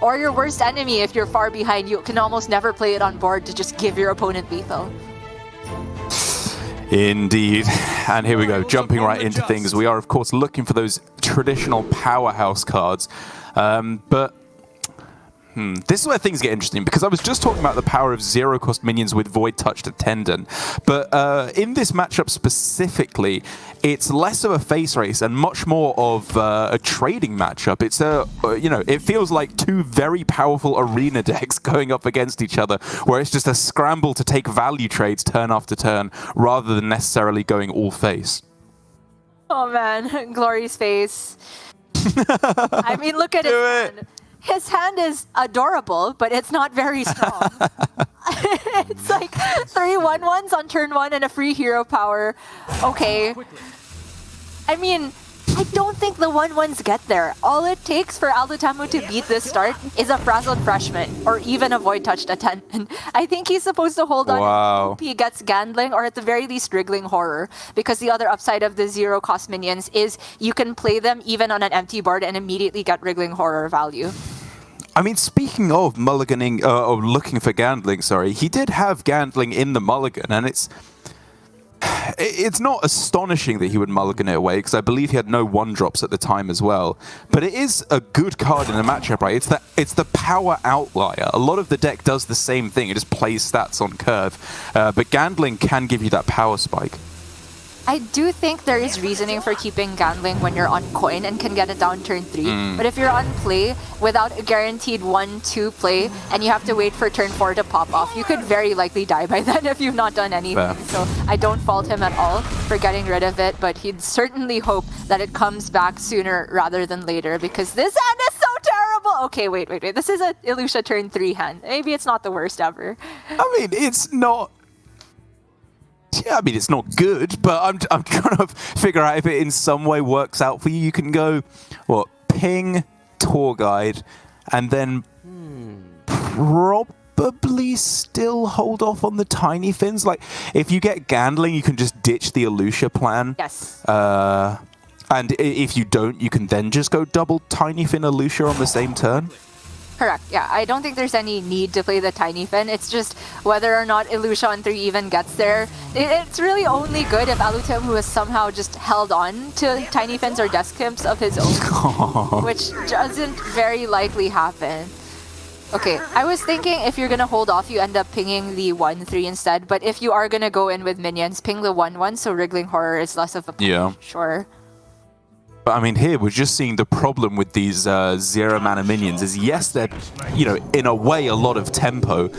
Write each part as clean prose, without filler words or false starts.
or your worst enemy if you're far behind. You can almost never play it on board to just give your opponent lethal. Indeed. And here we go, jumping right into things. We are, of course, looking for those traditional powerhouse cards. But this is where things get interesting, because I was just talking about the power of zero-cost minions with Void Touched Attendant. But in this matchup specifically, it's less of a face race and much more of a trading matchup. It's it feels like two very powerful arena decks going up against each other, where it's just a scramble to take value trades turn after turn, rather than necessarily going all face. Oh man, Glory's face. I mean, look at his hand. His hand is adorable, but it's not very strong. It's like 3 1/1s on turn 1 and a free hero power. Okay. I mean, I don't think the 1/1s get there. All it takes for Alutemu to beat this start is a Frazzled Freshman, or even a Void Touched Attendant. I think he's supposed to hold on if he gets Gandling, or at the very least Wriggling Horror, because the other upside of the zero-cost minions is you can play them even on an empty board and immediately get Wriggling Horror value. I mean, speaking of mulliganing, or looking for Gandling, sorry, he did have Gandling in the mulligan, and it's not astonishing that he would mulligan it away, because I believe he had no 1-drops at the time as well. But it is a good card in the matchup, right? It's the power outlier. A lot of the deck does the same thing. It just plays stats on curve. But Gandling can give you that power spike. I do think there is reasoning for keeping Gandling when you're on coin and can get it down turn 3. But if you're on play without a guaranteed 1-2 play and you have to wait for turn 4 to pop off, you could very likely die by then if you've not done anything. So I don't fault him at all for getting rid of it, but he'd certainly hope that it comes back sooner rather than later, because this hand is so terrible! Okay, wait. This is a Ilusha turn 3 hand. Maybe it's not the worst ever. I mean, it's not... Yeah, I mean, it's not good, but I'm trying to figure out if it in some way works out for you. You can go, ping, tour guide, and then probably still hold off on the tiny fins. Like, if you get Gandling, you can just ditch the Alusha plan. Yes. And if you don't, you can then just go double tiny fin Alusha on the same turn. Correct, yeah. I don't think there's any need to play the Tiny Fin. It's just whether or not Ilusha on 3 even gets there. It's really only good if Alutemu has somehow just held on to Tiny Fins or Desk Imps of his own, which doesn't very likely happen. Okay, I was thinking if you're gonna hold off, you end up pinging the 1-3 instead, but if you are gonna go in with minions, ping the 1-1, so Wriggling Horror is less of a push. Yeah. Sure. But I mean, here we're just seeing the problem with these zero-mana minions is, yes, they're, in a way, a lot of tempo,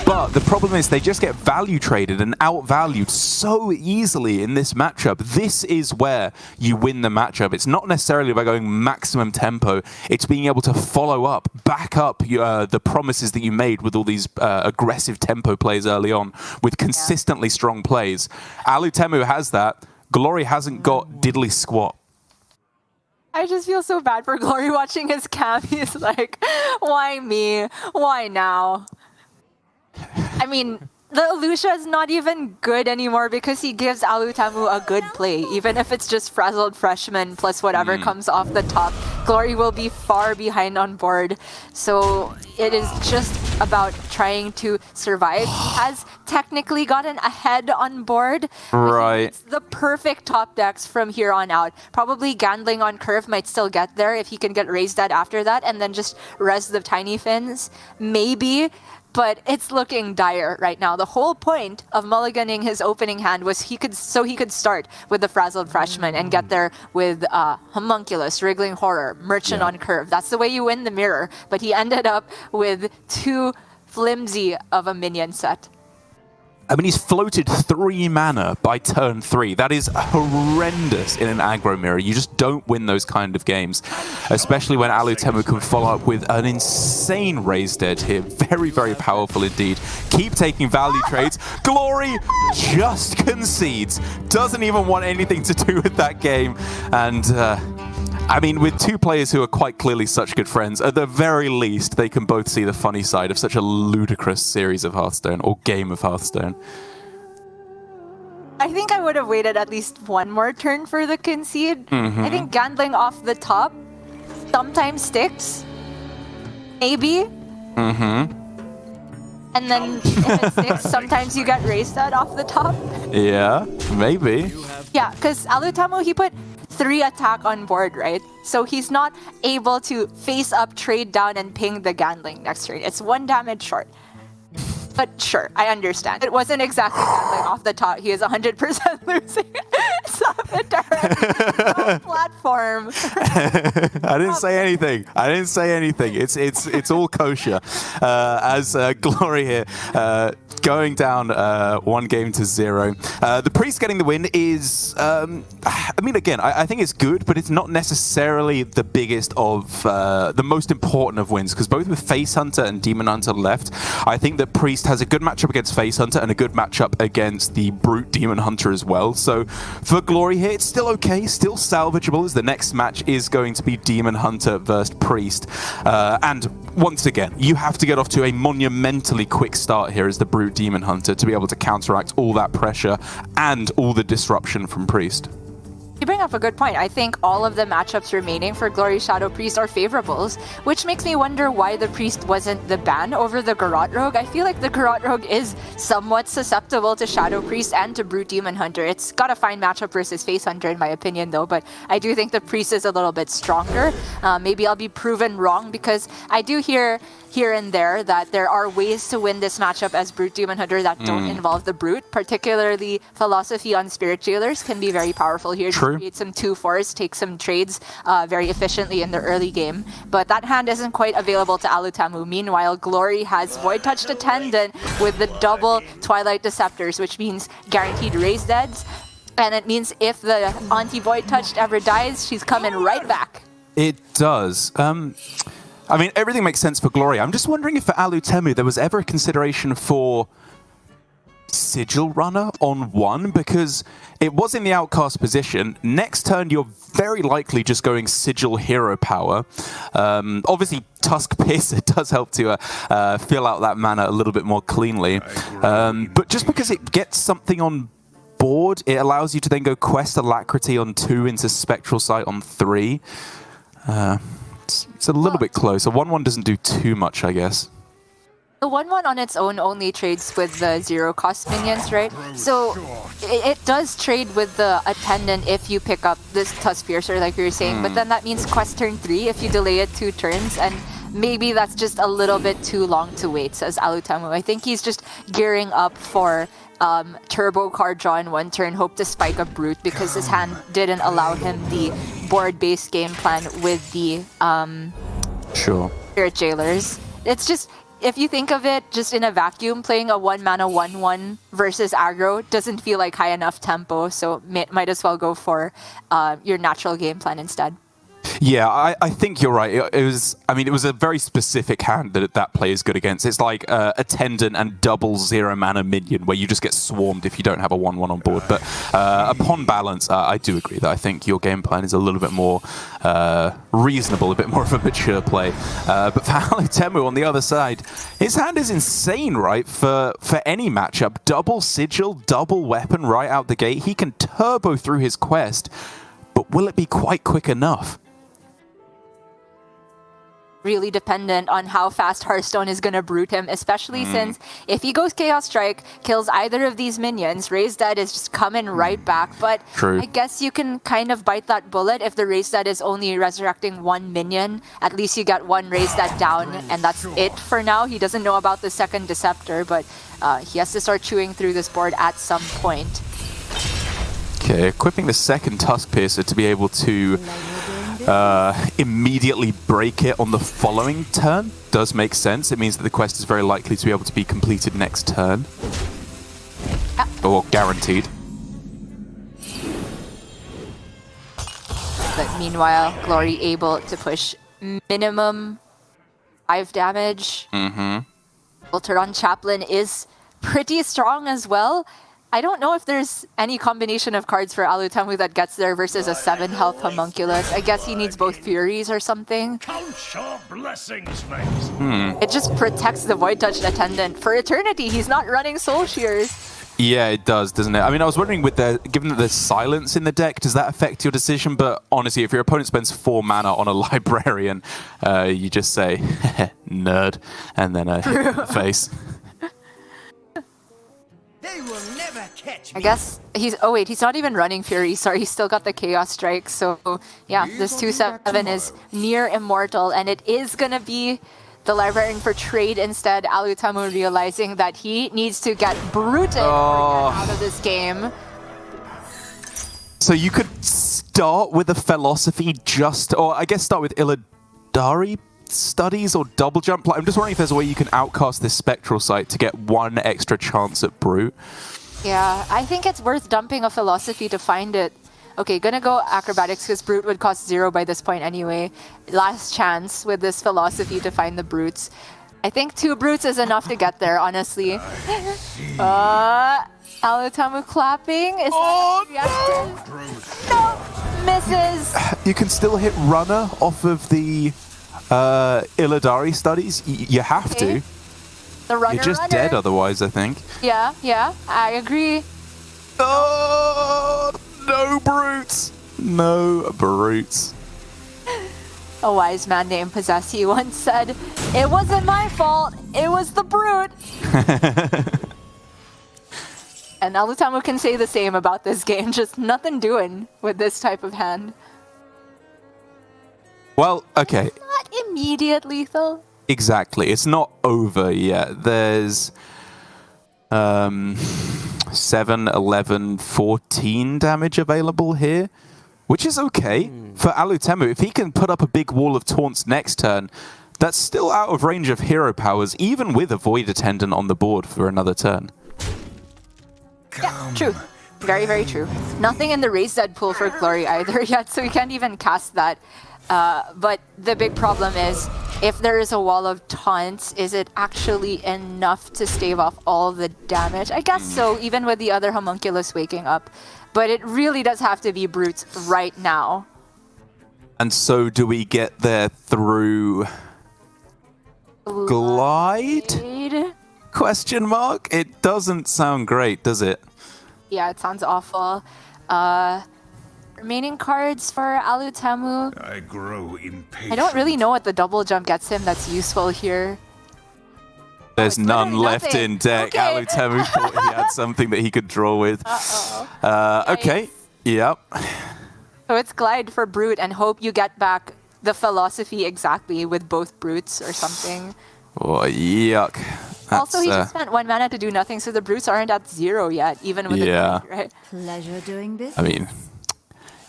but the problem is they just get value traded and outvalued so easily in this matchup. This is where you win the matchup. It's not necessarily by going maximum tempo. It's being able to follow up, back up the promises that you made with all these aggressive tempo plays early on with consistently strong plays. Alutemu has that. Glory hasn't got diddly squat. I just feel so bad for Glory watching his cam. He's like, why me? Why now? I mean, the Alusha is not even good anymore because he gives Alutemu a good play. Even if it's just Frazzled Freshman plus whatever comes off the top, Glory will be far behind on board. So it is just about trying to survive. He has technically gotten ahead on board. Right. It's the perfect top decks from here on out. Probably Gandling on curve might still get there if he can get raised dead after that and then just res the Tiny Fins. Maybe. But it's looking dire right now. The whole point of mulliganing his opening hand was he could start with the Frazzled Freshman and get there with Homunculus, Wriggling Horror, Merchant on curve. That's the way you win the mirror. But he ended up with too flimsy of a minion set. I mean, he's floated 3 mana by turn 3. That is horrendous in an aggro mirror. You just don't win those kind of games, especially when Alutemu can follow up with an insane raise dead here. Very, very powerful indeed. Keep taking value trades. Glory just concedes. Doesn't even want anything to do with that game. And I mean, with 2 players who are quite clearly such good friends, at the very least, they can both see the funny side of such a ludicrous series of Hearthstone, or game of Hearthstone. I think I would have waited at least one more turn for the concede. I think Gandling off the top sometimes sticks. Maybe. Mm-hmm. And then if it's 6, sometimes you get raised that off the top. Yeah, maybe. Yeah, because Alutemu, he put 3 attack on board, right? So he's not able to face up, trade down, and ping the Gandling next turn. It's 1 damage short. But sure, I understand. It wasn't exactly Gandling off the top. He is 100% losing. Platform. I didn't say anything. I didn't say anything. It's all kosher. As Glory here going down 1-0. The Priest getting the win is, I mean, again, I think it's good, but it's not necessarily the biggest of, the most important of wins, because both with Face Hunter and Demon Hunter left, I think that Priest has a good matchup against Face Hunter and a good matchup against the Brute Demon Hunter as well. So for Glory here, it's still okay, still salvageable, as the next match is going to be Demon Hunter versus Priest. And once again, you have to get off to a monumentally quick start here as the Brute Demon Hunter to be able to counteract all that pressure and all the disruption from Priest. You bring up a good point. I think all of the matchups remaining for Glory Shadow Priest are favorables, which makes me wonder why the Priest wasn't the ban over the Garrote Rogue. I feel like the Garrote Rogue is somewhat susceptible to Shadow Priest and to Brute Demon Hunter. It's got a fine matchup versus Face Hunter in my opinion though, but I do think the Priest is a little bit stronger. Maybe I'll be proven wrong because I do hear here and there that there are ways to win this matchup as Brute Demon Hunter that don't involve the Brute. Particularly, Philosophy on Spirit Jailers can be very powerful here. True. To create some 2-4s, take some trades very efficiently in the early game. But that hand isn't quite available to Alutemu. Meanwhile, Glory has Void Touched Attendant with the double Twilight Deceptors, which means guaranteed raise deads. And it means if the anti-Void Touched ever dies, she's coming right back. It does. I mean, everything makes sense for Glory. I'm just wondering if for Alutemu there was ever a consideration for Sigil Runner on 1, because it was in the outcast position. Next turn, you're very likely just going Sigil Hero Power. Obviously, Tusk Piercer does help to fill out that mana a little bit more cleanly. But just because it gets something on board, it allows you to then go Quest Alacrity on 2 into Spectral Sight on 3. It's a little bit close. A 1-1 doesn't do too much, I guess. The 1-1 on its own only trades with the 0-cost minions, right? So it does trade with the Attendant if you pick up this Tusk Piercer, like you were saying. But then that means Quest turn 3 if you delay it 2 turns. And maybe that's just a little bit too long to wait, says Alutemu. I think he's just gearing up for turbo card draw in 1 turn, hope to spike a Brute because his hand didn't allow him the board-based game plan with the Spirit Jailers. It's just, if you think of it just in a vacuum, playing a 1-mana 1-1 versus aggro doesn't feel like high enough tempo, so might as well go for your natural game plan instead. Yeah, I think you're right. It was a very specific hand that play is good against. It's like Attendant and double 0-mana minion, where you just get swarmed if you don't have a 1-1 on board. But upon balance, I do agree that I think your game plan is a little bit more reasonable, a bit more of a mature play. But for Alutemu on the other side, his hand is insane, right? For any matchup, double Sigil, double weapon right out the gate. He can turbo through his quest, but will it be quite quick enough? Really dependent on how fast Hearthstone is going to Brute him, especially since if he goes Chaos Strike, kills either of these minions, Raise Dead is just coming right back. But True. I guess you can kind of bite that bullet if the Raise Dead is only resurrecting 1 minion. At least you get 1 Raise Dead down, and that's it for now. He doesn't know about the second Deceptor, but he has to start chewing through this board at some point. Okay, equipping the second Tusk Piercer to be able to immediately break it on the following turn does make sense. It means that the quest is very likely to be able to be completed next turn. Or guaranteed. But meanwhile, Glory able to push minimum 5 damage. Volteron Chaplain is pretty strong as well. I don't know if there's any combination of cards for Alutemu that gets there versus a 7 health Homunculus. I guess he needs both Furies or something. Count your blessings, mate. It just protects the Void Touched Attendant for eternity. He's not running Soul Shears. Yeah, it does, doesn't it? I mean, I was wondering, given that there's silence in the deck, does that affect your decision? But honestly, if your opponent spends 4 mana on a librarian, you just say, nerd, and then hit him in the face. They will never catch me. I guess he's... Oh wait, he's not even running Fury. Sorry, he's still got the Chaos Strike. So yeah, this 2/7 is near immortal, and it is going to be the librarian for trade instead. Alutemu realizing that he needs to get Brute out of this game. So you could start with a philosophy or I guess start with Illidari studies or double jump. I'm just wondering if there's a way you can outcast this spectral sight to get 1 extra chance at Brute. Yeah, I think it's worth dumping a philosophy to find it. Okay, gonna go acrobatics because Brute would cost 0 by this point anyway. Last chance with this philosophy to find the Brutes. I think 2 Brutes is enough to get there, honestly. Alutemu clapping. Is that reactive? No! Misses! You can still hit Runner off of the Illidari studies. You have to. The runner. You're just dead otherwise, I think. Yeah, I agree. Oh, no Brutes! No Brutes. A wise man named Possessy once said, "It wasn't my fault, it was the Brute." And Alutemu can say the same about this game, just nothing doing with this type of hand. Well, okay. Not immediate lethal. Exactly. It's not over yet. There's 7, 11, 14 damage available here, which is okay for Alutemu. If he can put up a big wall of taunts next turn, that's still out of range of hero powers, even with a Void Attendant on the board for another turn. Yeah, true. Very, very true. Nothing in the Raise Dead pool for Glory either yet, so you can't even cast that. But the big problem is, if there is a wall of taunts, is it actually enough to stave off all the damage? I guess so, even with the other homunculus waking up. But it really does have to be Brutes right now. And so do we get there through Glide? Question mark? It doesn't sound great, does it? Yeah, it sounds awful. Remaining cards for Alutemu. I grow impatient. I don't really know what the double jump gets him that's useful here. There's none left nothing. in deck. Okay. Alutemu thought he had something that he could draw with. Okay, yep. So it's Glide for Brute and hope you get back the philosophy exactly with both Brutes or something. Oh, yuck. Also, he just spent 1 mana to do nothing, so the Brutes aren't at 0 yet, even with the Glide, right? Pleasure doing business. I mean,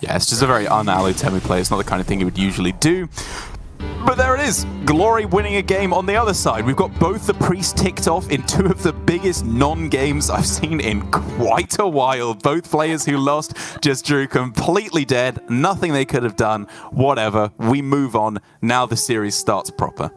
yeah, it's just a very un-Alutemu play. It's not the kind of thing he would usually do. But there it is. Glory winning a game on the other side. We've got both the Priests ticked off in 2 of the biggest non-games I've seen in quite a while. Both players who lost just drew completely dead. Nothing they could have done. Whatever. We move on. Now the series starts proper.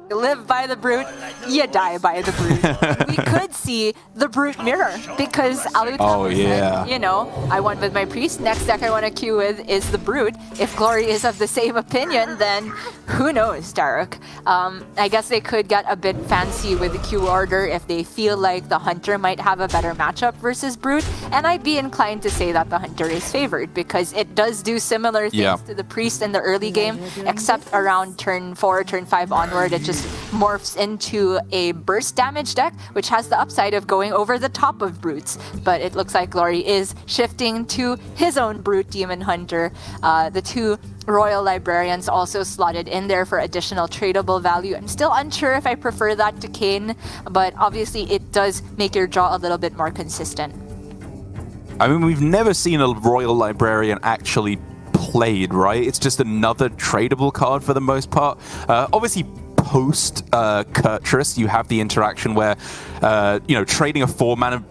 You live by the Brute, you die by the Brute. We could see the Brute mirror because Alutemu said, you know, I won with my Priest, next deck I want to queue with is the Brute. If Glory is of the same opinion, then who knows, Derek? I guess they could get a bit fancy with the queue order if they feel like the Hunter might have a better matchup versus Brute, and I'd be inclined to say that the Hunter is favored because it does do similar things to the Priest in the early game, except around turn 4, turn 5 onward, it just morphs into a burst damage deck, which has the upside of going over the top of Brutes. But it looks like Glory is shifting to his own Brute Demon Hunter. The 2 Royal Librarians also slotted in there for additional tradable value. I'm still unsure if I prefer that to Kane, but obviously it does make your draw a little bit more consistent. I mean, we've never seen a Royal Librarian actually played, right? It's just another tradable card for the most part. Obviously, post Kurtrus, you have the interaction where trading a 4-mana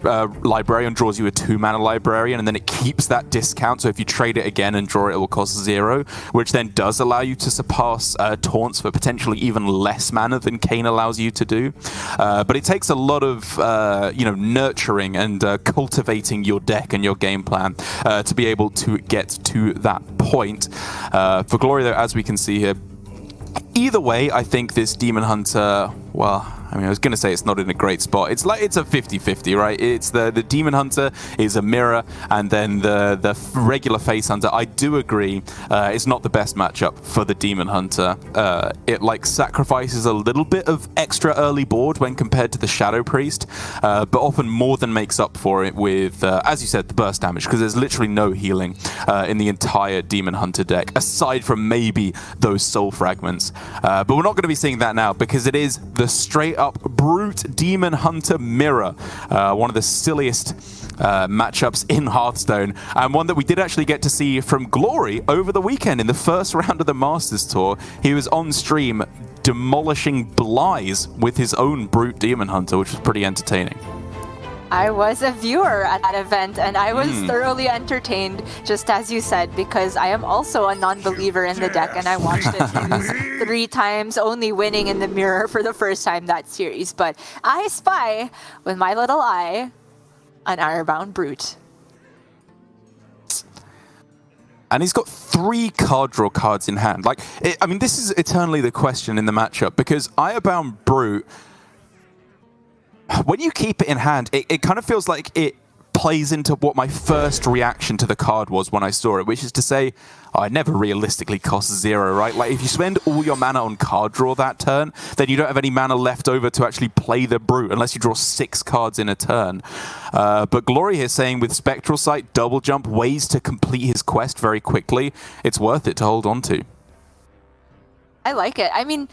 librarian draws you a 2-mana librarian, and then it keeps that discount. So if you trade it again and draw it, it will cost 0, which then does allow you to surpass taunts for potentially even less mana than Kane allows you to do. But it takes a lot of nurturing and cultivating your deck and your game plan to be able to get to that point. For Glory, though, as we can see here, either way, I think this Demon Hunter, well, I mean, I was going to say it's not in a great spot. It's like it's a 50-50, right? It's the Demon Hunter is a mirror, and then the regular Face Hunter. I do agree, it's not the best matchup for the Demon Hunter. It like sacrifices a little bit of extra early board when compared to the Shadow Priest, but often more than makes up for it with, as you said, the burst damage, because there's literally no healing in the entire Demon Hunter deck, aside from maybe those soul fragments. But we're not going to be seeing that now, because it is the straight up brute Demon Hunter mirror, one of the silliest matchups in Hearthstone, and one that we did actually get to see from Glory over the weekend in the first round of the Masters Tour. He was on stream demolishing Bly's with his own brute Demon Hunter, which was pretty entertaining. I was a viewer at that event, and I was thoroughly entertained, just as you said, because I am also a non-believer in the deck, and I watched it lose 3 times, only winning in the mirror for the first time that series. But I spy, with my little eye, an Ironbound Brute. And he's got 3 card draw cards in hand. Like, I mean, this is eternally the question in the matchup, because Ironbound Brute, when you keep it in hand, it kind of feels like it plays into what my first reaction to the card was when I saw it, which is to say, it never realistically costs 0, right? Like, if you spend all your mana on card draw that turn, then you don't have any mana left over to actually play the Brute, unless you draw 6 cards in a turn. But Glory here saying with Spectral Sight, Double Jump, ways to complete his quest very quickly, it's worth it to hold on to. I like it. I mean,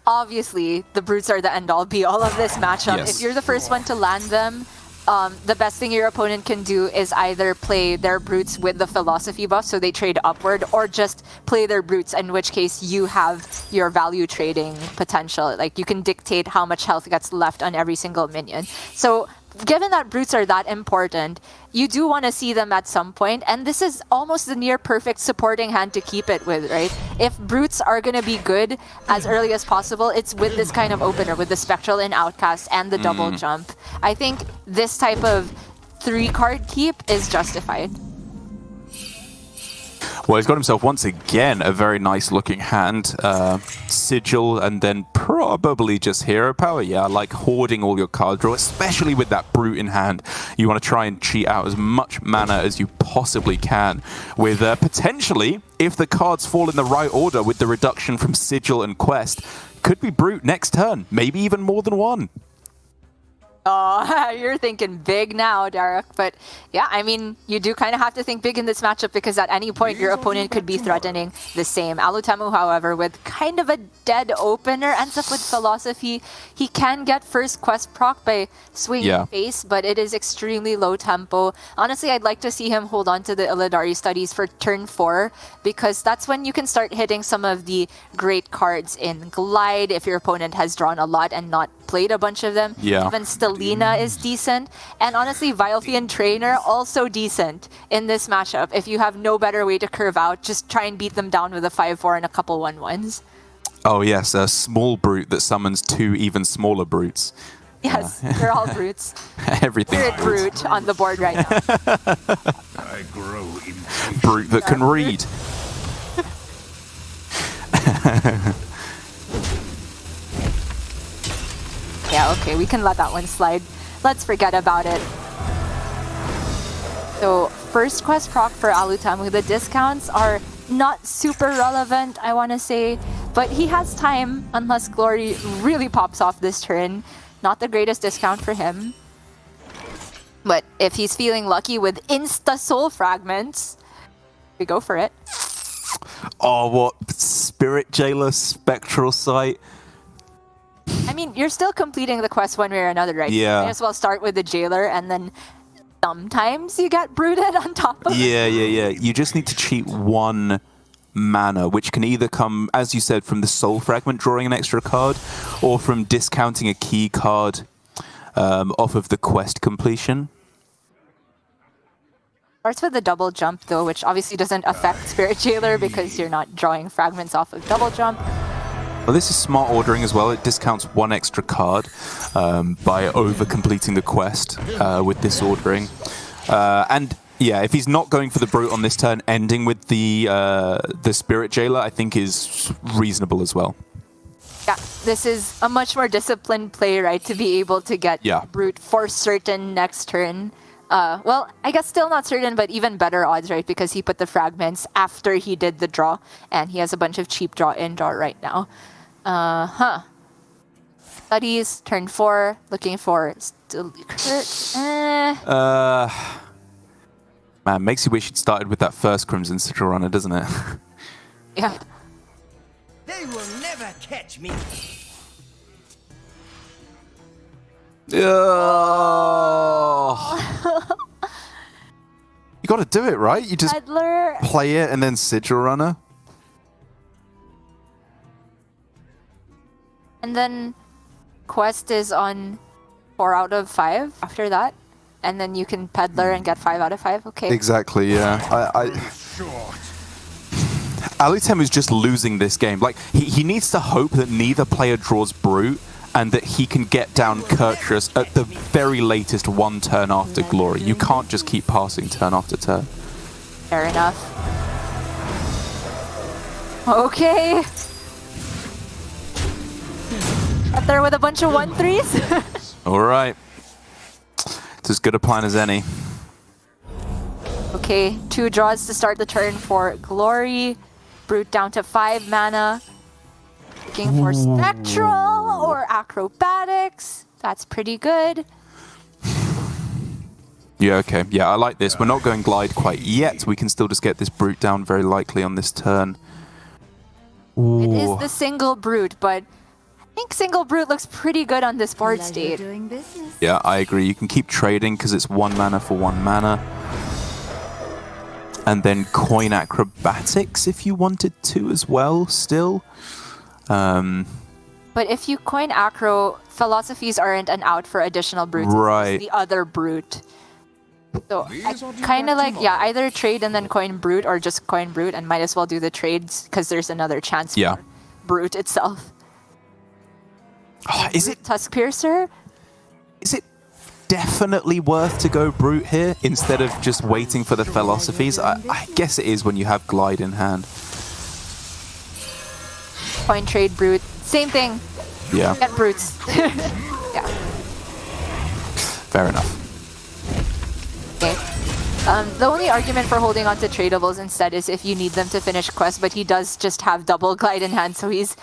obviously, the Brutes are the end-all, be-all of this matchup. Yes. If you're the first one to land them, the best thing your opponent can do is either play their Brutes with the Philosophy buff, so they trade upward, or just play their Brutes, in which case you have your value trading potential. Like, you can dictate how much health gets left on every single minion. So, given that Brutes are that important, you do want to see them at some point, and this is almost the near perfect supporting hand to keep it with, right? If Brutes are going to be good as early as possible, it's with this kind of opener, with the Spectral and Outcast and the double jump. I think this type of 3-card keep is justified. Well, he's got himself once again a very nice looking hand. Sigil and then probably just Hero Power. Yeah, I like hoarding all your card draw, especially with that Brute in hand. You want to try and cheat out as much mana as you possibly can with potentially, if the cards fall in the right order with the reduction from Sigil and Quest, could be Brute next turn, maybe even more than one. Oh, you're thinking big now, Derek. But yeah, I mean, you do kind of have to think big in this matchup, because at any point your opponent could be threatening the same. Alutemu, however, with kind of a dead opener, ends up with Philosophy. He can get first quest proc by swinging face, but it is extremely low tempo. Honestly, I'd like to see him hold on to the Illidari studies for turn 4, because that's when you can start hitting some of the great cards in Glide, if your opponent has drawn a lot and not played a bunch of them. Yeah. Even Stelina is decent. And honestly, Vilephian Trainer also decent in this matchup. If you have no better way to curve out, just try and beat them down with a 5/4 and a couple 1/1s. Oh yes, a small Brute that summons 2 even smaller Brutes. Yes, they're all Brutes. Everything. Spirit Brute on the board right now. I grow impatient. Brute that can read. Yeah, okay, we can let that one slide. Let's forget about it. So, first quest proc for Alutemu. The discounts are not super relevant, I want to say, but he has time unless Glory really pops off this turn. Not the greatest discount for him. But if he's feeling lucky with insta soul fragments, we go for it. Oh, what? Spirit Jailer, Spectral Sight. I mean, you're still completing the quest one way or another, right? Yeah. You may as well start with the Jailer, and then sometimes you get Brooded on top of it. Yeah. You just need to cheat 1 mana, which can either come, as you said, from the Soul Fragment drawing an extra card, or from discounting a key card off of the quest completion. Starts with the double jump, though, which obviously doesn't affect Spirit Jailer because you're not drawing fragments off of double jump. Well, this is smart ordering as well. It discounts 1 extra card by over-completing the quest with this ordering. And yeah, if he's not going for the Brute on this turn, ending with the Spirit Jailer, I think is reasonable as well. Yeah, this is a much more disciplined play, right? To be able to get Brute for certain next turn. Well, I guess still not certain, but even better odds, right? Because he put the fragments after he did the draw, and he has a bunch of cheap draw in draw right now. Studies, turn 4, looking for still Man, makes you wish you'd started with that first Crimson Sigil Runner, doesn't it? Yeah. They will never catch me. You got to do it, right? You just Peddler. play it and then Sigil Runner. And then Quest is on 4 out of 5 after that. And then you can Peddler and get 5 out of 5. Okay. Exactly, yeah. Alutemu's just losing this game. Like, he needs to hope that neither player draws Brute and that he can get down Kurtrus at the very latest 1 turn after Glory. You can't just keep passing turn after turn. Fair enough. Okay. Up there with a bunch of 1-3s. All right. It's as good a plan as any. Okay, 2 draws to start the turn for Glory. Brute down to 5 mana. Looking for Spectral or Acrobatics. That's pretty good. Yeah, okay. Yeah, I like this. We're not going Glide quite yet. We can still just get this Brute down very likely on this turn. Ooh. It is the single Brute, but I think single Brute looks pretty good on this board state. Yeah, I agree. You can keep trading because it's 1 mana for 1 mana. And then coin Acrobatics if you wanted to as well, still. But if you coin Acro, Philosophies aren't an out for additional Brutes. Right. It's the other Brute. So I kind of like, either trade and then coin Brute or just coin Brute and might as well do the trades because there's another chance for Brute itself. Oh, is it Tusk Piercer? Is it definitely worth to go Brute here instead of just waiting for the Philosophies? I guess it is when you have Glide in hand. Coin trade Brute. Same thing. Yeah. Get Brutes. Yeah. Fair enough. Okay. The only argument for holding on to tradables instead is if you need them to finish quests, but he does just have double Glide in hand, so he's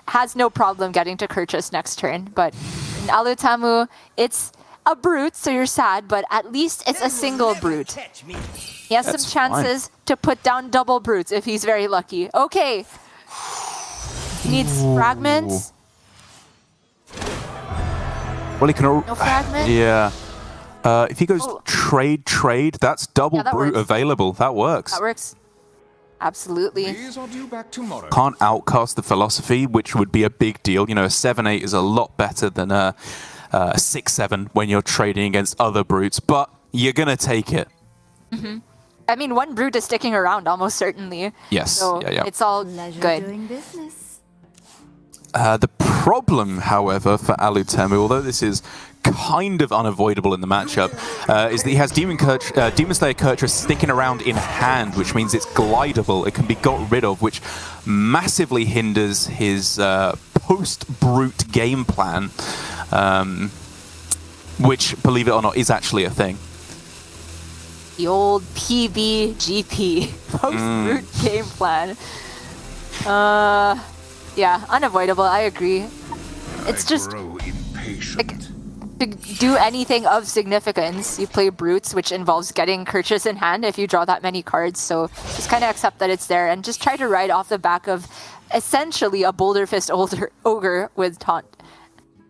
has no problem getting to Kurtrus next turn. But in Alutemu, it's a Brute, so you're sad, but at least it's a single Brute. He has some chances to put down double Brutes if he's very lucky. Okay. He needs fragments. Well, he can... No fragment? Yeah. If he goes trade, that's double Brute available. That works. That works. Absolutely. Can't outcast the Philosophy, which would be a big deal. You know, a 7-8 is a lot better than a 6-7 when you're trading against other Brutes, but you're going to take it. Mm-hmm. I mean, 1 Brute is sticking around almost certainly. Yes. So it's all good. The problem, however, for Alutemu, although this is kind of unavoidable in the matchup, is that he has Demon Slayer Kurtrus sticking around in hand, which means it's glidable. It can be got rid of, which massively hinders his post-Brute game plan, which, believe it or not, is actually a thing. The old PBGP, post-Brute game plan. Yeah, unavoidable, I agree. It's just, like, to do anything of significance, you play Brutes, which involves getting Kurtrus in hand if you draw that many cards, so just kind of accept that it's there and just try to ride off the back of essentially a Boulder Fist Ogre with Taunt.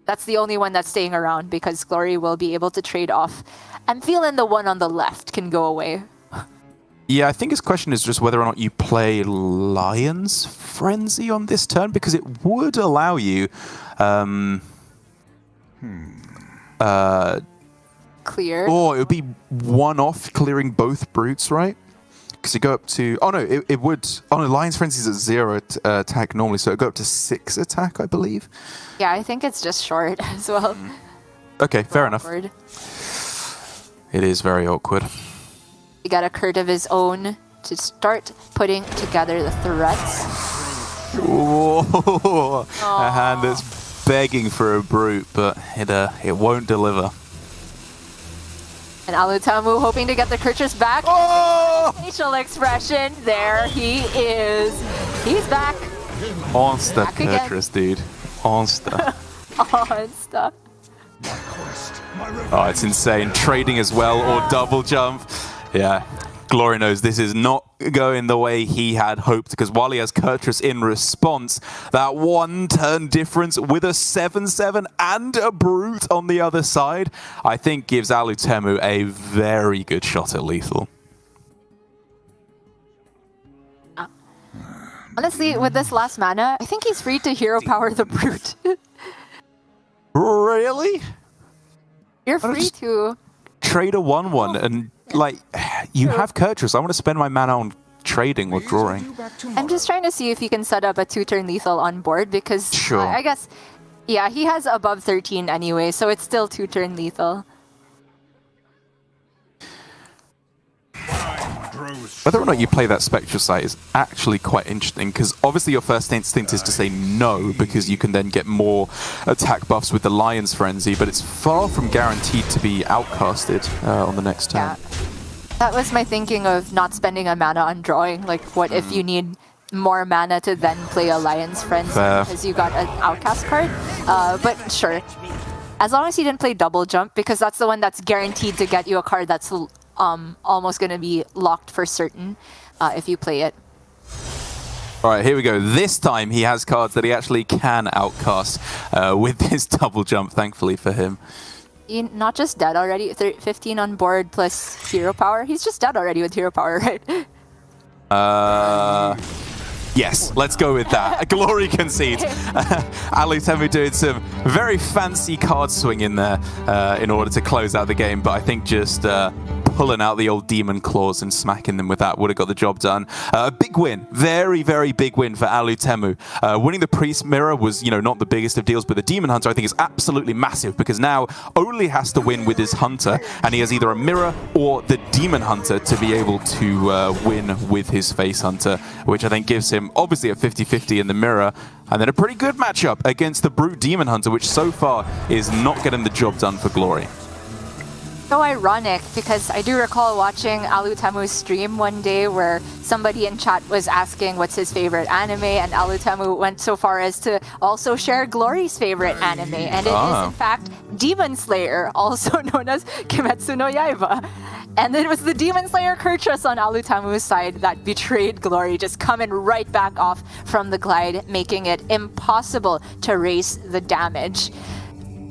That's the only one that's staying around because Glory will be able to trade off. I'm feeling the one on the left can go away. Yeah, I think his question is just whether or not you play Lion's Frenzy on this turn, because it would allow you clear. Or it would be 1 off clearing both Brutes, right? Because you go up to... Oh, no, it would... Oh, no, Lion's Frenzy is at 0 attack normally, so it would go up to 6 attack, I believe. Yeah, I think it's just short as well. Okay, fair enough. It is very awkward. He got a Kurt of his own to start putting together the threats. Whoa. A hand that's begging for a brute, but it won't deliver. And Alutemu hoping to get the Kurtrus back. Oh! Facial expression. There he is. He's back. Monster Back again. Kurtrus, dude. Monster. Monster. Oh, it's insane. Trading as well, or double jump. Yeah. Glory knows this is not going the way he had hoped, because while he has Kurtrus in response, that one turn difference with a 7-7 and a brute on the other side, I think gives Alutemu a very good shot at lethal. Honestly, with this last mana, I think he's free to hero power the brute. Really? You're free to trade a 1-1 and like you have Kurtrus. I want to spend my mana on trading or drawing. I'm just trying to see if you can set up a 2-turn lethal on board, because sure. I guess, yeah, he has above 13 anyway, so it's still 2-turn lethal. Whether or not you play that Spectral Sight is actually quite interesting, because obviously your first instinct is to say no, because you can then get more attack buffs with the Lion's Frenzy, but it's far from guaranteed to be outcasted on the next turn. Yeah. That was my thinking of not spending a mana on drawing. Like, what if you need more mana to then play a Lion's Frenzy because you got an outcast card? But sure. As long as you didn't play double jump, because that's the one that's guaranteed to get you a card that's almost going to be locked for certain if you play it. All right, here we go. This time he has cards that he actually can outcast with his double jump, thankfully for him. Not just dead already, 15 on board plus hero power. He's just dead already with hero power, right? Yes, let's go with that. Glory concedes. Alutemu doing some very fancy card swing in there in order to close out the game, but I think just pulling out the old Demon Claws and smacking them with that would have got the job done. A big win, very, very big win for Alutemu. Winning the Priest Mirror was, not the biggest of deals, but the Demon Hunter I think is absolutely massive, because now only has to win with his Hunter, and he has either a Mirror or the Demon Hunter to be able to win with his Face Hunter, which I think gives him obviously a 50-50 in the Mirror, and then a pretty good matchup against the Brute Demon Hunter, which so far is not getting the job done for Glory. So ironic, because I do recall watching Alutemu's stream one day where somebody in chat was asking what's his favorite anime, and Alutemu went so far as to also share Glory's favorite anime, and it is in fact Demon Slayer, also known as Kimetsu no Yaiba. And it was the Demon Slayer Kurtrus on Alutemu's side that betrayed Glory, just coming right back off from the glide, making it impossible to raise the damage.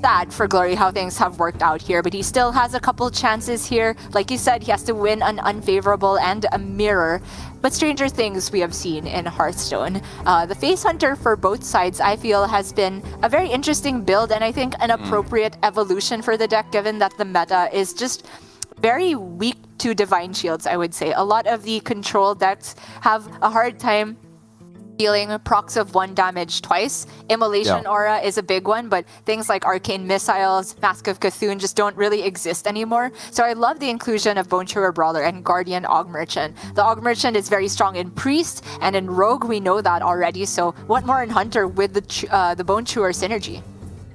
Sad for Glory how things have worked out here, but he still has a couple chances here. Like you said, he has to win an unfavorable and a mirror. But stranger things we have seen in Hearthstone. The Face Hunter for both sides, I feel, has been a very interesting build, and I think an appropriate evolution for the deck, given that the meta is just very weak to Divine Shields, I would say. A lot of the control decks have a hard time dealing procs of 1 damage twice. Immolation Aura is a big one, but things like Arcane Missiles, Mask of Cthulhu just don't really exist anymore. So I love the inclusion of Bone Chewer Brawler and Guardian Og Merchant. The Og Merchant is very strong in Priest, and in Rogue we know that already, so what more in Hunter with the Bone Chewer synergy?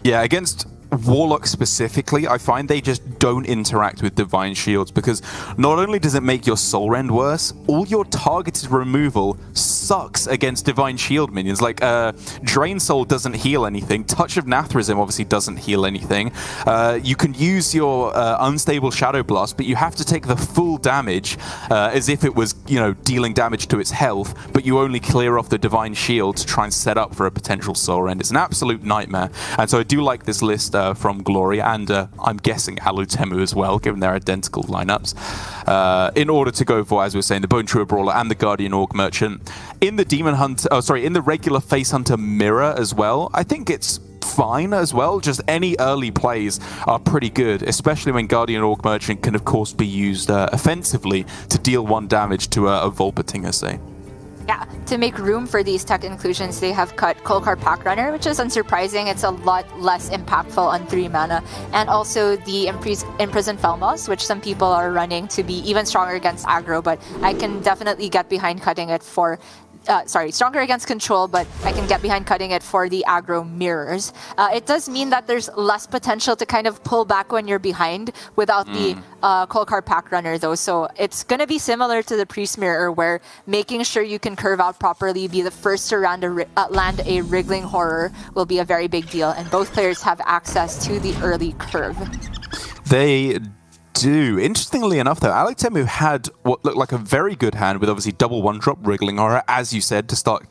Yeah, against Warlock specifically, I find they just don't interact with Divine Shields, because not only does it make your Soul Rend worse, all your targeted removal sucks against Divine Shield minions. Like, Drain Soul doesn't heal anything, Touch of Nathrism obviously doesn't heal anything. You can use your Unstable Shadow Blast, but you have to take the full damage as if it was, dealing damage to its health, but you only clear off the Divine Shield to try and set up for a potential Soul Rend. It's an absolute nightmare, and so I do like this list from Glory, and I'm guessing Alutemu as well, given their identical lineups, in order to go for, as we were saying, the Bone Chewer Brawler and the Guardian Orc Merchant. In the Demon Hunter, in the regular Face Hunter Mirror as well, I think it's fine as well. Just any early plays are pretty good, especially when Guardian Orc Merchant can, of course, be used offensively to deal 1 damage to a Volpatinger, say. Yeah, to make room for these tech inclusions, they have cut Kolkar Pack Runner, which is unsurprising. It's a lot less impactful on 3 mana. And also the Imprisoned Felmos, which some people are running to be even stronger against aggro, but I can definitely get behind cutting it for stronger against control, but I can get behind cutting it for the aggro mirrors. It does mean that there's less potential to kind of pull back when you're behind without the Kolkar pack runner though. So it's going to be similar to the Priest Mirror, where making sure you can curve out properly, be the first to land a Wriggling Horror will be a very big deal, and both players have access to the early curve. They do. Interestingly enough, though, Alutemu had what looked like a very good hand with obviously double one-drop Wriggling Horror, as you said, to start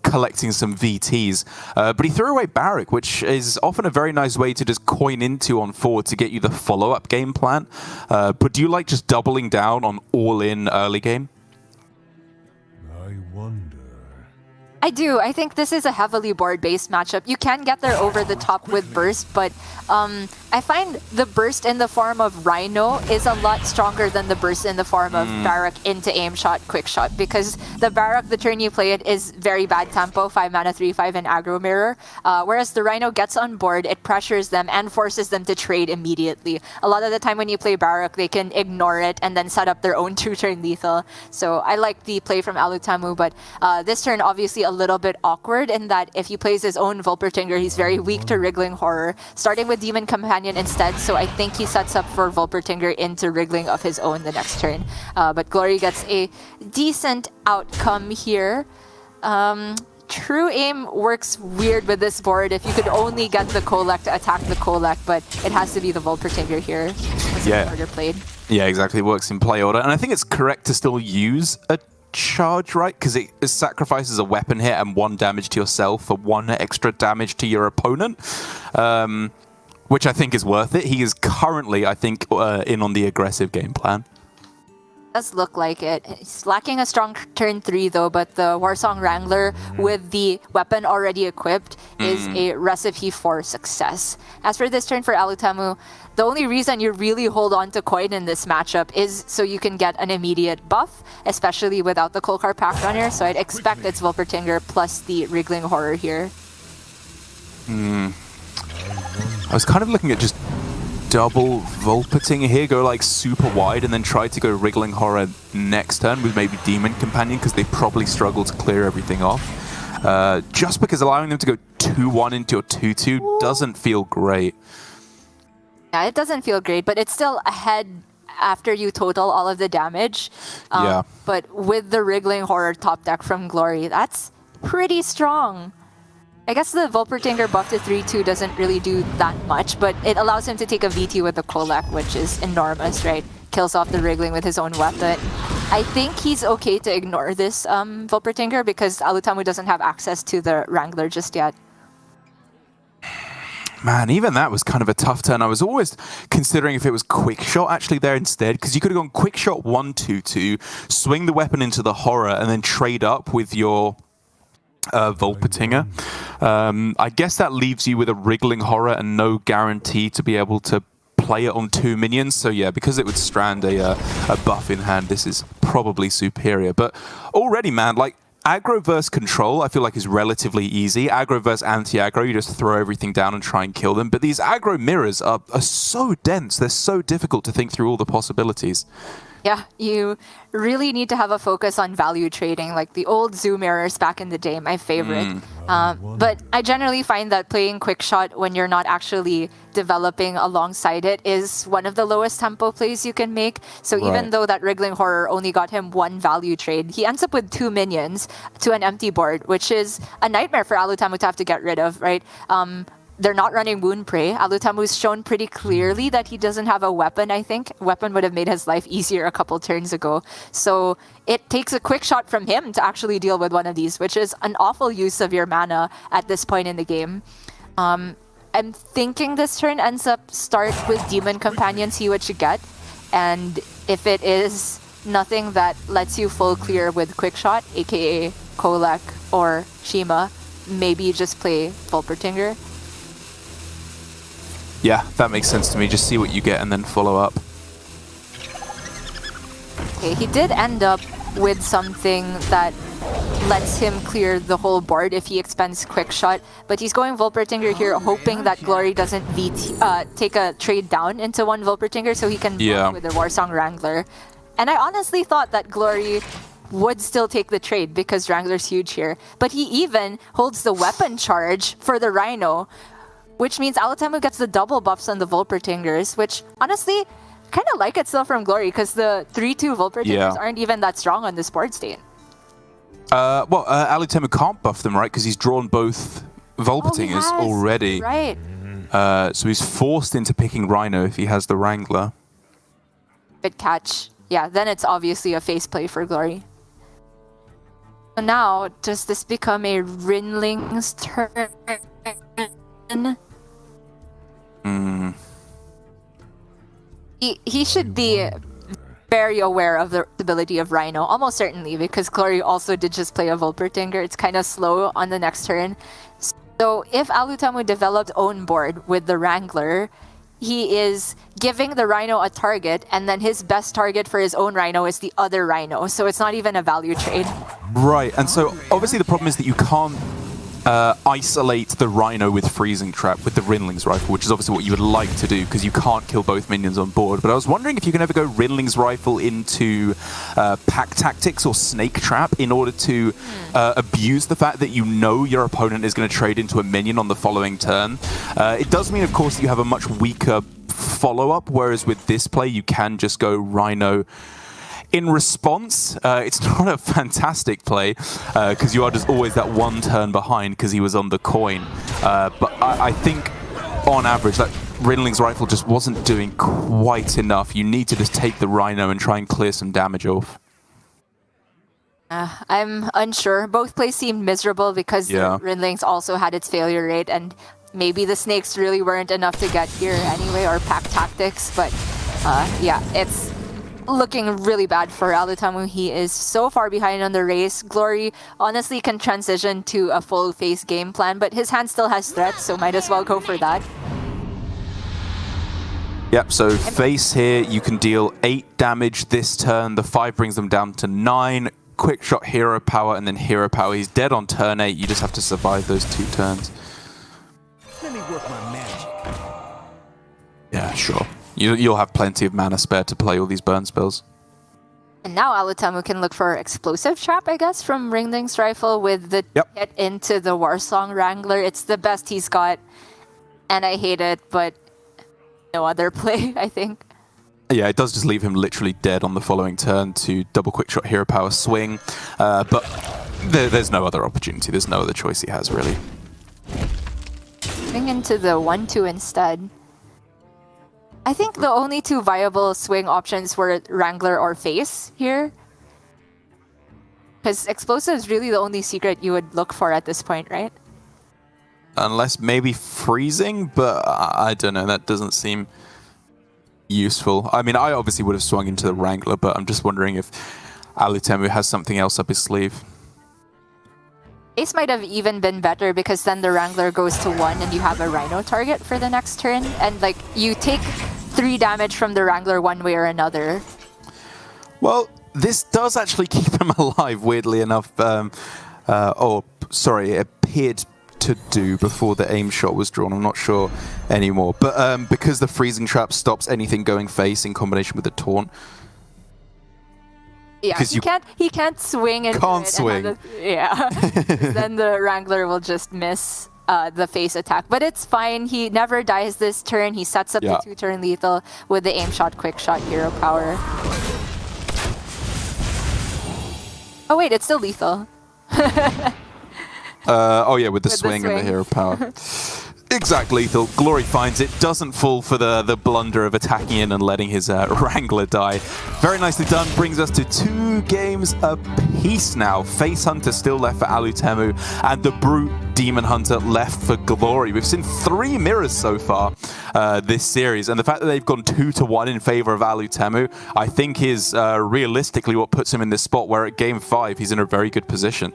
collecting some VTs. But he threw away Barak, which is often a very nice way to just coin into on forward to get you the follow-up game plan. But do you like just doubling down on all-in early game? I wonder. I do. I think this is a heavily board-based matchup. You can get there over the top with Burst, but I find the Burst in the form of Rhino is a lot stronger than the Burst in the form of Barak into aim shot, quick shot, because the Barak, the turn you play it, is very bad tempo, 5 mana, 3/5 and aggro mirror, whereas the Rhino gets on board, it pressures them and forces them to trade immediately. A lot of the time when you play Barak, they can ignore it and then set up their own 2-turn lethal. So I like the play from Alutemu, but this turn obviously a little bit awkward in that if he plays his own Vulpertinger, he's very weak to Wriggling Horror, starting with Demon Companion instead, so I think he sets up for Vulpertinger into Wriggling of his own the next turn. But Glory gets a decent outcome here. True Aim works weird with this board if you could only get the Kolek to attack the Kolek, but it has to be the Vulpertinger here. Yeah. Order played. Yeah, exactly. It works in play order. And I think it's correct to still use a charge, right? Because it sacrifices a weapon hit and 1 damage to yourself for 1 extra damage to your opponent. Which I think is worth it. He is currently, I think, in on the aggressive game plan. Does look like it. He's lacking a strong turn 3 though, but the Warsong Wrangler with the weapon already equipped is a recipe for success. As for this turn for Alutemu, the only reason you really hold on to coin in this matchup is so you can get an immediate buff, especially without the Kolkar pack runner, so I'd expect it's Vulpertinger plus the Wriggling Horror here. I was kind of looking at just double Vulpertinger here, go like super wide and then try to go Wriggling Horror next turn with maybe Demon Companion, because they probably struggle to clear everything off. Just because allowing them to go 2-1 into your 2-2 doesn't feel great. Yeah, it doesn't feel great, but it's still ahead after you total all of the damage. Yeah. But with the Wriggling Horror top deck from Glory, that's pretty strong. I guess the Vulpertinger buff to 3-2 doesn't really do that much, but it allows him to take a VT with the Kolek, which is enormous, right? Kills off the Wriggling with his own weapon. I think he's okay to ignore this Vulpertinger because Alutemu doesn't have access to the Wrangler just yet. Man, even that was kind of a tough turn. I was always considering if it was Quick Shot actually there instead, because you could have gone Quick Shot 1-2-2, swing the weapon into the Horror, and then trade up with your Vulpertinger. I guess that leaves you with a Wriggling Horror and no guarantee to be able to play it on 2 minions. So yeah, because it would strand a buff in hand, this is probably superior. But already, man, like aggro versus control, I feel like is relatively easy. Aggro versus anti-aggro, you just throw everything down and try and kill them. But these aggro mirrors are so dense. They're so difficult to think through all the possibilities. Yeah, you really need to have a focus on value trading, like the old zoo mirrors back in the day, my favorite. But I generally find that playing quick shot when you're not actually developing alongside it is one of the lowest tempo plays you can make. So even though that Wriggling Horror only got him 1 value trade, he ends up with 2 minions to an empty board, which is a nightmare for Alutemu to have to get rid of, right? They're not running Wound Prey. Alutemu's shown pretty clearly that he doesn't have a weapon, I think. Weapon would have made his life easier a couple turns ago. So it takes a quick shot from him to actually deal with one of these, which is an awful use of your mana at this point in the game. I'm thinking this turn ends up start with Demon Companion, see what you get. And if it is nothing that lets you full clear with quick shot, aka Kolek or Shima, maybe just play Vulpertinger. Yeah, that makes sense to me. Just see what you get and then follow up. Okay, he did end up with something that lets him clear the whole board if he expends quick shot, but he's going Vulpertinger here, hoping that Glory doesn't take a trade down into 1 Vulpertinger so he can block with the Warsong Wrangler. And I honestly thought that Glory would still take the trade because Wrangler's huge here. But he even holds the weapon charge for the Rhino, which means Alutemu gets the double buffs on the Volpertingers, which honestly, kind of like it still from Glory because the 3-2 Volpertingers aren't even that strong on this board state. Alutemu can't buff them, right? Because he's drawn both Volpertingers already. Right. So he's forced into picking Rhino if he has the Wrangler. Good catch. Yeah, then it's obviously a face play for Glory. So now, does this become a Rinling's turn? He should be very aware of the ability of Rhino, almost certainly, because Glory also did just play a Volpertinger. It's kind of slow on the next turn. So if Alutemu developed own board with the Wrangler, he is giving the Rhino a target, and then his best target for his own Rhino is the other Rhino. So it's not even a value trade. Right, and so obviously the problem is that you can't isolate the Rhino with Freezing Trap with the Rinling's Rifle, which is obviously what you would like to do because you can't kill both minions on board. But I was wondering if you can ever go Rinling's Rifle into Pack Tactics or Snake Trap in order to abuse the fact that you know your opponent is going to trade into a minion on the following turn. It does mean, of course, that you have a much weaker follow-up, whereas with this play, you can just go Rhino in response. It's not a fantastic play because you are just always that one turn behind because he was on the coin. But I think on average that Rinling's Rifle just wasn't doing quite enough. You need to just take the Rhino and try and clear some damage off. I'm unsure. Both plays seemed miserable because the Rinlings also had its failure rate, and maybe the snakes really weren't enough to get here anyway, or Pack Tactics. But yeah, it's looking really bad for Alutemu. He is so far behind on the race. Glory honestly can transition to a full face game plan, but his hand still has threats, so might as well go for that. Yep, so face here, you can deal 8 damage this turn. The 5 brings them down to 9. Quick shot, hero power, and then hero power. He's dead on turn 8. You just have to survive those 2 turns. Let me work my magic. Yeah, sure. You'll have plenty of mana spare to play all these burn spells. And now Alutemu can look for Explosive Trap, I guess, from Ringling's Rifle with the hit into the Warsong Wrangler. It's the best he's got, and I hate it, but no other play, I think. Yeah, it does just leave him literally dead on the following turn to double quick shot hero power swing, but there's no other opportunity. There's no other choice he has, really. Swing into the 1-2 instead. I think the only 2 viable swing options were Wrangler or Face here. Because Explosive is really the only secret you would look for at this point, right? Unless maybe freezing, but I don't know. That doesn't seem useful. I mean, I obviously would have swung into the Wrangler, but I'm just wondering if Alutemu has something else up his sleeve. Ace might have even been better because then the Wrangler goes to 1 and you have a Rhino target for the next turn. And like you take 3 damage from the Wrangler one way or another. Well, this does actually keep him alive, weirdly enough. It appeared to do before the aim shot was drawn. I'm not sure anymore. But because the freezing trap stops anything going face in combination with the taunt. Yeah, he can't swing and can't swing. Then the Wrangler will just miss the face attack. But it's fine. He never dies this turn. He sets up the 2-turn lethal with the aim shot, quick shot, hero power. Oh wait, it's still lethal. With the swing and the hero power. Exact lethal. Glory finds it. Doesn't fall for the blunder of attacking in and letting his Wrangler die. Very nicely done. Brings us to 2 games apiece now. Face Hunter still left for Alutemu, and the Brute Demon Hunter left for Glory. We've seen 3 mirrors so far this series, and the fact that they've gone 2-1 in favor of Alutemu, I think is realistically what puts him in this spot where at game 5 he's in a very good position.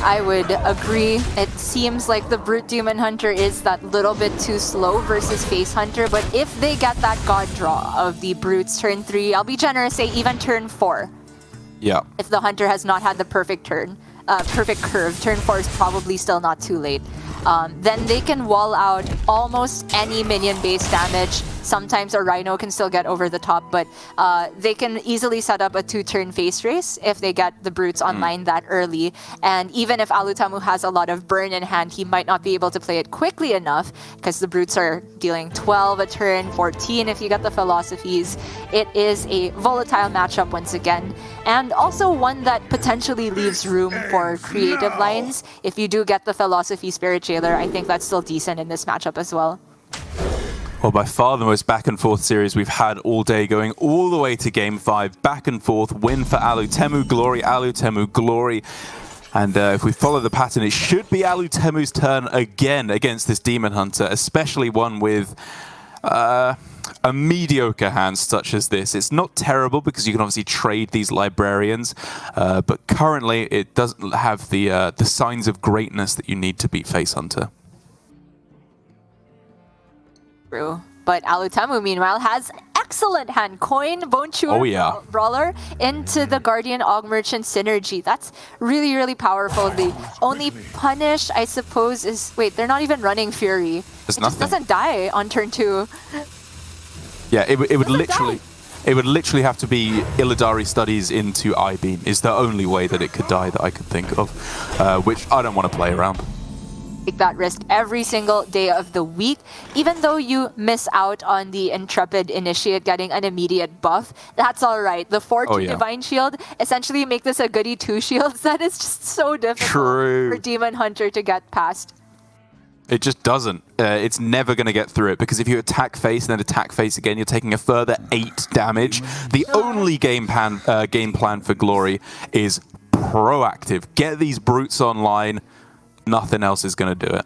I would agree. It seems like the Brute Demon Hunter is that little bit too slow versus Face Hunter, but if they get that God draw of the Brutes turn 3, I'll be generous, say even turn 4. Yeah. If the Hunter has not had the perfect turn, perfect curve, turn 4 is probably still not too late. then they can wall out almost any minion base damage. Sometimes a Rhino can still get over the top, but they can easily set up a 2-turn face race if they get the brutes online that early. And even if Alutemu has a lot of burn in hand, he might not be able to play it quickly enough because the brutes are dealing 12 a turn, 14 if you get the philosophies. It is a volatile matchup once again, and also one that potentially leaves room for creative lines. If you do get the philosophy Spirit Jailer, I think that's still decent in this matchup as well. Well, by far the most back and forth series we've had all day, going all the way to Game 5. Back and forth, win for Alutemu, glory. And if we follow the pattern, it should be Alutemu's turn again against this Demon Hunter, especially one with a mediocre hand such as this. It's not terrible because you can obviously trade these librarians, but currently it doesn't have the signs of greatness that you need to beat Face Hunter. True. But Alutemu, meanwhile, has excellent hand. Coin, Bone Chewer, Brawler into the Guardian Og Merchant synergy. That's really, really powerful. The only punish, I suppose, is... Wait, they're not even running Fury. There's it nothing. just doesn't die on turn 2. Yeah, it would literally... It would literally have to be Illidari Studies into I-Beam is the only way that it could die that I could think of, which I don't want to play around. Take that risk every single day of the week. Even though you miss out on the Intrepid Initiate getting an immediate buff, that's all right. The 4-2 Divine Shield essentially make this a goody 2 shields. That is just so difficult for Demon Hunter to get past. It just doesn't. It's never going to get through it because if you attack face and then attack face again, you're taking a further 8 damage. The only game plan for Glory is proactive. Get these brutes online. Nothing else is going to do it.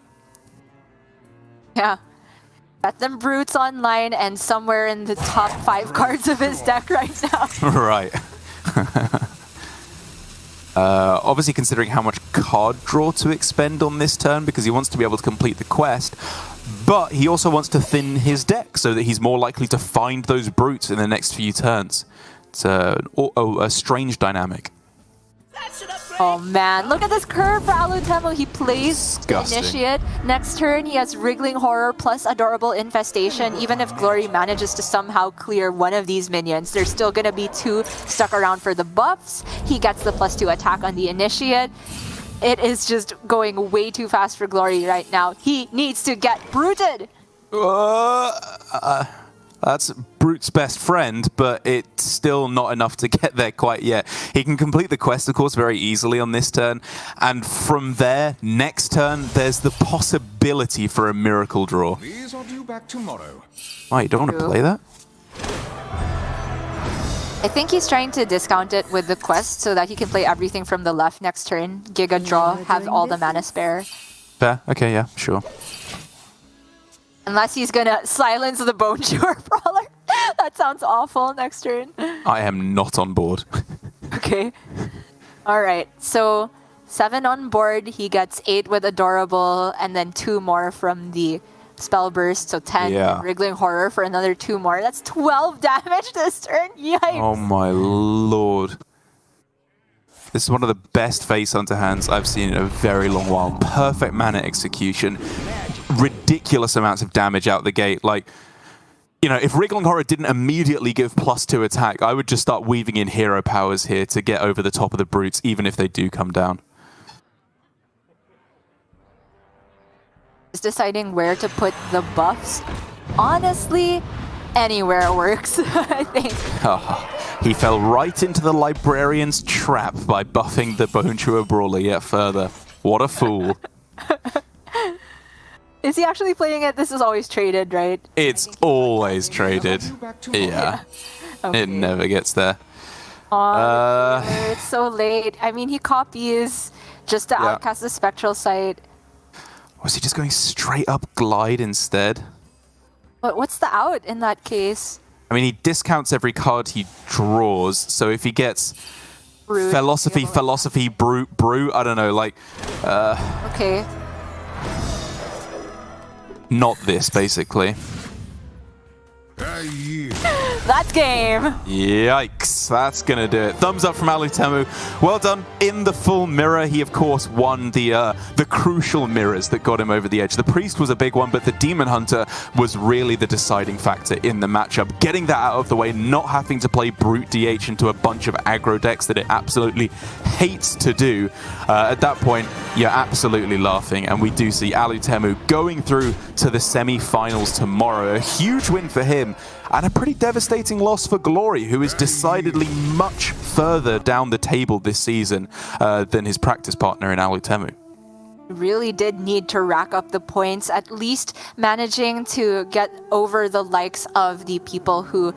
Yeah. Got them brutes online and somewhere in the top 5 cards of his deck right now. Right. Obviously considering how much card draw to expend on this turn because he wants to be able to complete the quest, but he also wants to thin his deck so that he's more likely to find those brutes in the next few turns. It's a strange dynamic. Oh man, look at this curve for Alutemu. He plays the Initiate. Next turn, he has Wriggling Horror plus Adorable Infestation. Even if Glory manages to somehow clear one of these minions, there's still going to be 2 stuck around for the buffs. He gets the +2 attack on the Initiate. It is just going way too fast for Glory right now. He needs to get bruted. That's Brute's best friend, but it's still not enough to get there quite yet. He can complete the quest, of course, very easily on this turn. And from there, next turn, there's the possibility for a miracle draw. These are due back tomorrow. Oh, you don't want to play that? I think he's trying to discount it with the quest so that he can play everything from the left next turn. Giga Draw, have all the mana spare. Fair. Okay, yeah, sure. Unless he's gonna silence the Bone Chewer Brawler. That sounds awful next turn. I am not on board. Okay. Alright, so 7 on board. He gets 8 with Adorable and then 2 more from the Spell Burst. So 10 Wriggling Horror for another 2 more. That's 12 damage this turn. Yikes. Oh my lord. This is one of the best Face Hunter hands I've seen in a very long while. Perfect mana execution. Ridiculous amounts of damage out the gate. Like, you know, if Wriggling Horror didn't immediately give +2 attack, I would just start weaving in hero powers here to get over the top of the brutes, even if they do come down. Just deciding where to put the buffs. Honestly, anywhere works, I think. He fell right into the Librarian's trap by buffing the Bone Chewer Brawler yet further. What a fool. Is he actually playing it? This is always traded, right? It's always traded. Yeah. Okay. It never gets there. It's so late. I mean, he copies just to outcast the Spectral Sight. Was he just going straight up Glide instead? But what's the out in that case? I mean, he discounts every card he draws, so if he gets Brute, Philosophy, Brute, I don't know, like... okay. Not this, basically. That's game! Yikes. Yes, that's going to do it. Thumbs up from Alutemu. Well done. In the full mirror, he, of course, won the crucial mirrors that got him over the edge. The Priest was a big one, but the Demon Hunter was really the deciding factor in the matchup. Getting that out of the way, not having to play Brute DH into a bunch of aggro decks that it absolutely hates to do. At that point, you're absolutely laughing, and we do see Alutemu going through to the semi-finals tomorrow. A huge win for him, and a pretty devastating loss for Glory, who is decidedly much further down the table this season than his practice partner in Alutemu. Really did need to rack up the points, at least managing to get over the likes of the people who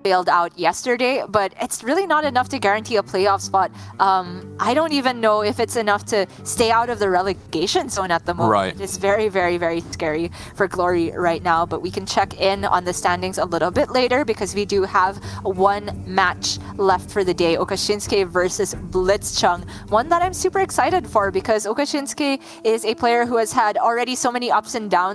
failed out yesterday, but it's really not enough to guarantee a playoff spot. I don't even know if it's enough to stay out of the relegation zone at the moment. Right. It's very, very, very scary for Glory right now, but we can check in on the standings a little bit later because we do have one match left for the day, Okashinsuke versus Blitzchung. One that I'm super excited for because Okashinsuke is a player who has had already so many ups and downs